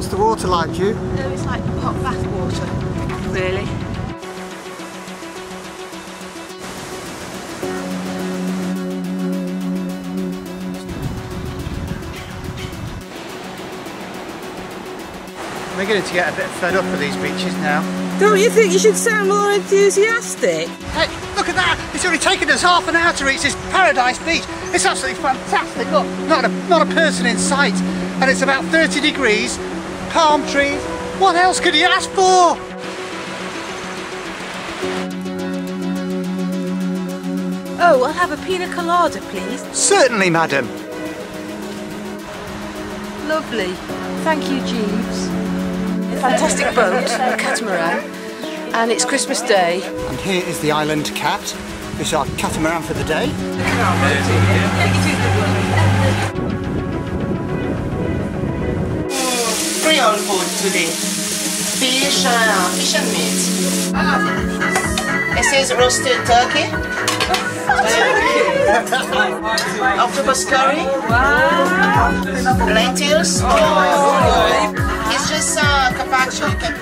What's the water like, Ju? No, it's like hot bath water, really. I'm beginning to get a bit fed up with these beaches now. Don't you think you should sound more enthusiastic? Hey, look at that! It's only taken us half an hour to reach this paradise beach. It's absolutely fantastic. Look, not a person in sight. And it's about 30 degrees, palm trees. What else could you ask for? Oh, I'll have a pina colada, please. Certainly, madam. Lovely. Thank you, Jeeves. Fantastic boat, a catamaran, and it's Christmas Day. And here is the island cat. This is our catamaran for the day. Creole food today. Fish and meat. This is roasted turkey. Octopus curry. Wow. Lentils. Oh. It's just carpaccio. You can